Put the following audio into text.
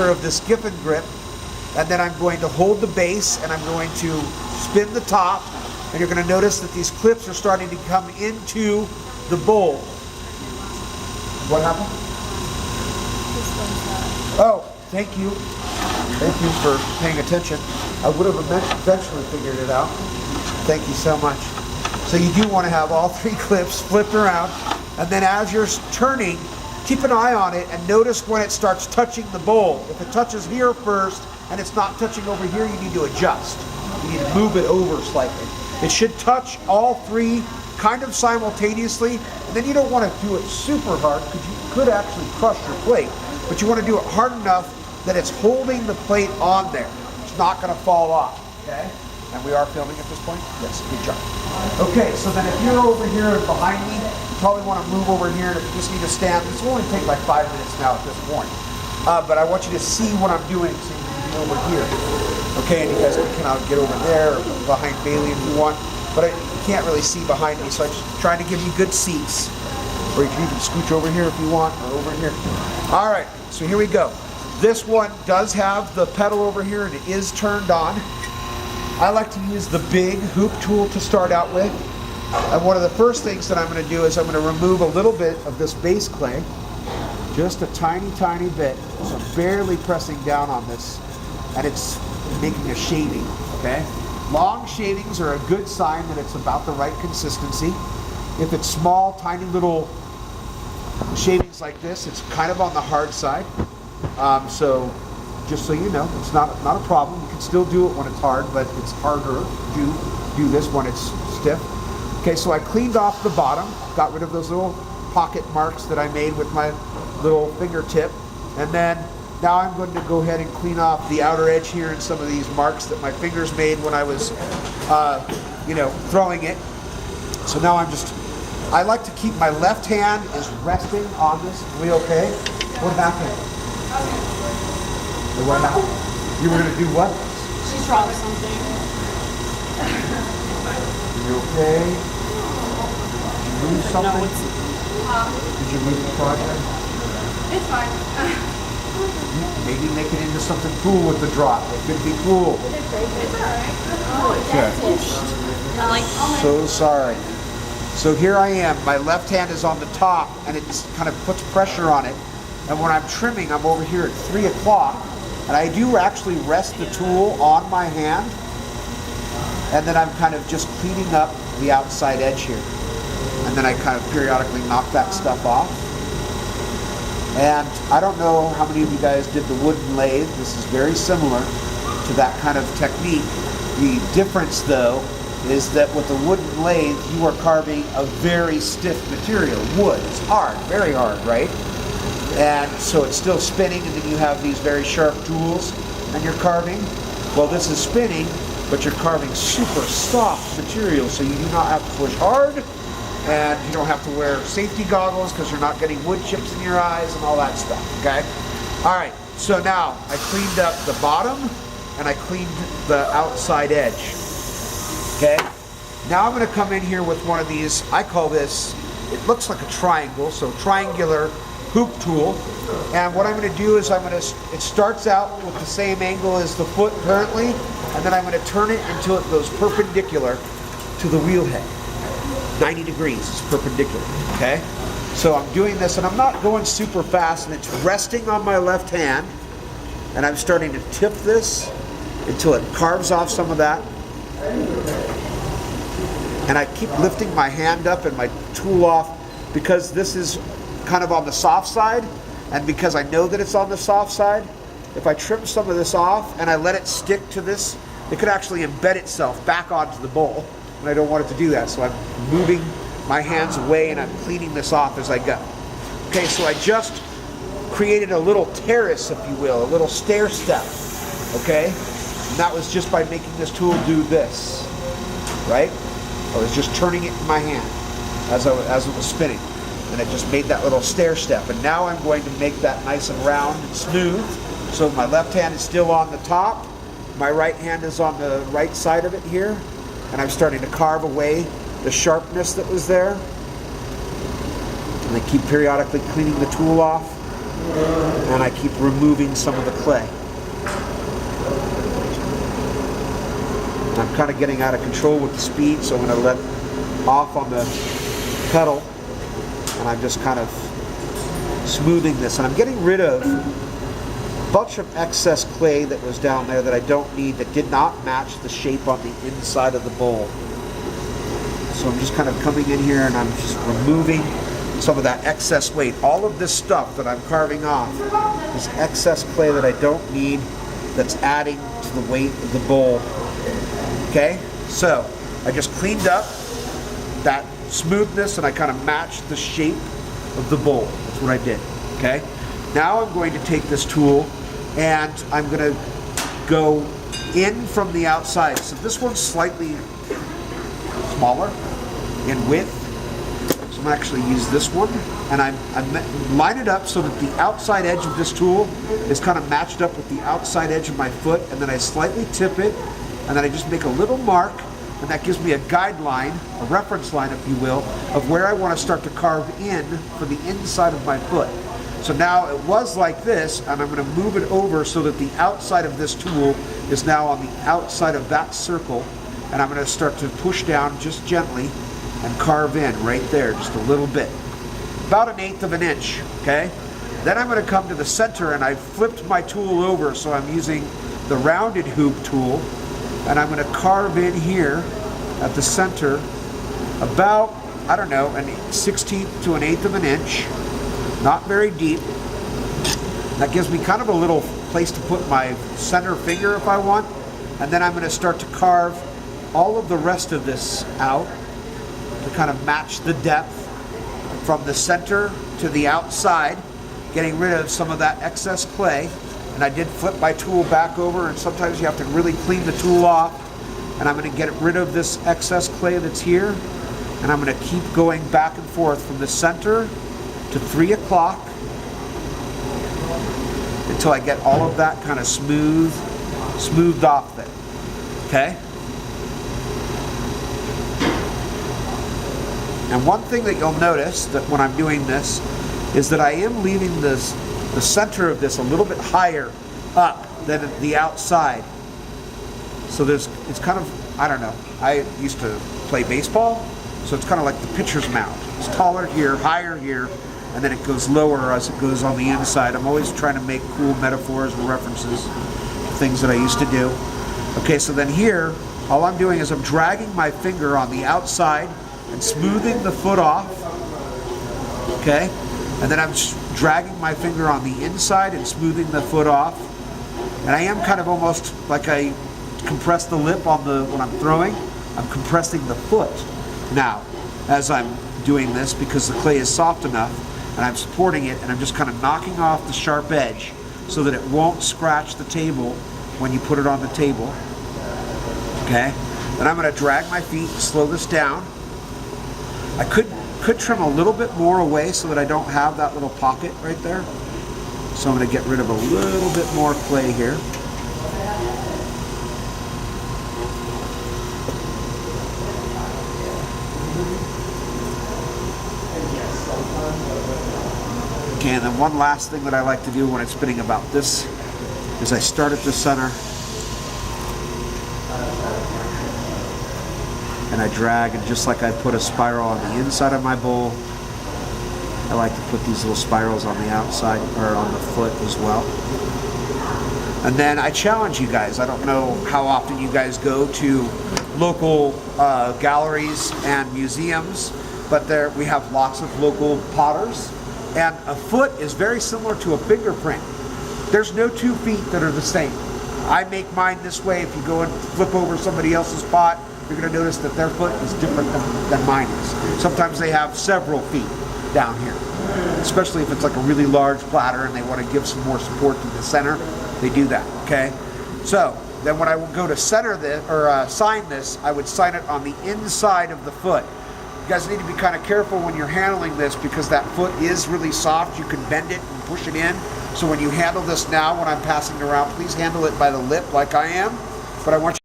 of this Giffin grip, and then I'm going to hold the base and I'm going to spin the top, and you're going to notice that these clips are starting to come into the bowl. What happened? Oh, thank you. Thank you for paying attention. I would have eventually figured it out. Thank you so much. So you do want to have all three clips flipped around, and then as you're turning, keep an eye on it and notice when it starts touching the bowl. If it touches here first and it's not touching over here, you need to adjust. You need to move it over slightly. It should touch all three kind of simultaneously, and then you don't want to do it super hard because you could actually crush your plate, but you want to do it hard enough that it's holding the plate on there. It's not going to fall off, okay? And we are filming at this point? Yes, good job. Okay, so then if you're over here behind me, you probably want to move over here, and if you just need to stand, this will only take like 5 minutes now at this point. But I want you to see what I'm doing so you can be over here. Okay, and you guys can get over there or behind Bailey if you want, but you can't really see behind me, so I'm just trying to give you good seats. Or you can even scooch over here if you want, or over here. All right, so here we go. This one does have the pedal over here, and it is turned on. I like to use the big hoop tool to start out with. And one of the first things that I'm going to do is I'm going to remove a little bit of this base clay. Just a tiny, tiny bit. So I'm barely pressing down on this. And it's making a shaving, okay? Long shavings are a good sign that it's about the right consistency. If it's small, tiny little shavings like this, it's kind of on the hard side. So just so you know, it's not a problem. You can still do it when it's hard, but it's harder to do this when it's stiff. Okay, so I cleaned off the bottom, got rid of those little pocket marks that I made with my little fingertip, and then now I'm going to go ahead and clean off the outer edge here and some of these marks that my fingers made when I was, throwing it. So now I like to keep my left hand is resting on this. Are we okay? What happened? What happened? You were going to do what? She dropped something. Are you okay? Did you lose something? Did you lose the project? It's fine. Maybe make it into something cool with the drop. It could be cool. It's alright. Oh, So sorry. So here I am. My left hand is on the top, and it kind of puts pressure on it. And when I'm trimming, I'm over here at 3 o'clock. And I do actually rest the tool on my hand, and then I'm kind of just cleaning up the outside edge here. And then I kind of periodically knock that stuff off. And I don't know how many of you guys did the wooden lathe. This is very similar to that kind of technique. The difference though is that with the wooden lathe, you are carving a very stiff material. Wood is hard, very hard, right? And so it's still spinning, and then you have these very sharp tools and you're carving. Well, this is spinning, but you're carving super soft material, so you do not have to push hard, and you don't have to wear safety goggles because you're not getting wood chips in your eyes and all that stuff, okay? All right, so now I cleaned up the bottom and I cleaned the outside edge, okay? Now I'm gonna come in here with one of these, I call this, it looks like a triangle, so triangular hoop tool, and what I'm going to do is it starts out with the same angle as the foot currently, and then I'm going to turn it until it goes perpendicular to the wheel head. 90 degrees is perpendicular, okay? So I'm doing this, and I'm not going super fast, and it's resting on my left hand, and I'm starting to tip this until it carves off some of that, and I keep lifting my hand up and my tool off because this is kind of on the soft side, and because I know that it's on the soft side, if I trim some of this off and I let it stick to this, it could actually embed itself back onto the bowl, and I don't want it to do that, so I'm moving my hands away and I'm cleaning this off as I go. Okay, so I just created a little terrace, if you will, a little stair step, okay? And that was just by making this tool do this, right? I was just turning it in my hand as it was spinning. And I just made that little stair step. And now I'm going to make that nice and round and smooth. So my left hand is still on the top. My right hand is on the right side of it here. And I'm starting to carve away the sharpness that was there. And I keep periodically cleaning the tool off. and I keep removing some of the clay. And I'm kind of getting out of control with the speed, so I'm going to let off on the pedal, and I'm just kind of smoothing this. And I'm getting rid of a bunch of excess clay that was down there that I don't need, that did not match the shape on the inside of the bowl. So I'm just kind of coming in here and I'm just removing some of that excess weight. All of this stuff that I'm carving off is excess clay that I don't need, that's adding to the weight of the bowl. Okay, so I just cleaned up that smoothness and I kind of matched the shape of the bowl. That's what I did. Okay, now I'm going to take this tool and I'm going to go in from the outside. So this one's slightly smaller in width, so I'm going to actually use this one, and I line it up so that the outside edge of this tool is kind of matched up with the outside edge of my foot, and then I slightly tip it, and then I just make a little mark, and that gives me a guideline, a reference line if you will, of where I want to start to carve in for the inside of my foot. So now it was like this, and I'm going to move it over so that the outside of this tool is now on the outside of that circle, and I'm going to start to push down just gently and carve in right there just a little bit, about 1/8 of an inch. Okay, then I'm going to come to the center, and I flipped my tool over, so I'm using the rounded hoop tool, and I'm going to carve in here at the center about, I don't know, 1/16 to 1/8 of an inch, not very deep. That gives me kind of a little place to put my center finger if I want, and then I'm going to start to carve all of the rest of this out to kind of match the depth from the center to the outside, getting rid of some of that excess clay. And I did flip my tool back over, and sometimes you have to really clean the tool off. And I'm going to get rid of this excess clay that's here, and I'm going to keep going back and forth from the center to 3 o'clock until I get all of that kind of smoothed off there. Okay? And one thing that you'll notice that when I'm doing this is that I am leaving the center of this a little bit higher up than the outside. So it's kind of, I don't know, I used to play baseball, so it's kind of like the pitcher's mound. It's taller here, higher here, and then it goes lower as it goes on the inside. I'm always trying to make cool metaphors and references to things that I used to do. Okay, so then here, all I'm doing is I'm dragging my finger on the outside and smoothing the foot off, okay? And then I'm dragging my finger on the inside and smoothing the foot off. And I am kind of almost like I compress the lip on when I'm throwing. I'm compressing the foot now as I'm doing this because the clay is soft enough, and I'm supporting it, and I'm just kind of knocking off the sharp edge so that it won't scratch the table when you put it on the table, okay? Then I'm going to drag my feet and slow this down. I could trim a little bit more away so that I don't have that little pocket right there. So I'm going to get rid of a little bit more clay here. Okay, and then one last thing that I like to do when it's spinning about this is I start at the center and I drag, and just like I put a spiral on the inside of my bowl, I like to put these little spirals on the outside or on the foot as well. And then I challenge you guys. I don't know how often you guys go to local galleries and museums, but we have lots of local potters, and a foot is very similar to a fingerprint. There's no 2 feet that are the same. I make mine this way. If you go and flip over somebody else's pot, you're going to notice that their foot is different than mine is. Sometimes they have several feet down here, especially if it's like a really large platter and they want to give some more support to the center. They do that, okay? So then when I would go to center this or sign this, I would sign it on the inside of the foot. You guys need to be kind of careful when you're handling this because that foot is really soft. You can bend it and push it in. So when you handle this now, when I'm passing it around, please handle it by the lip like I am. But I want you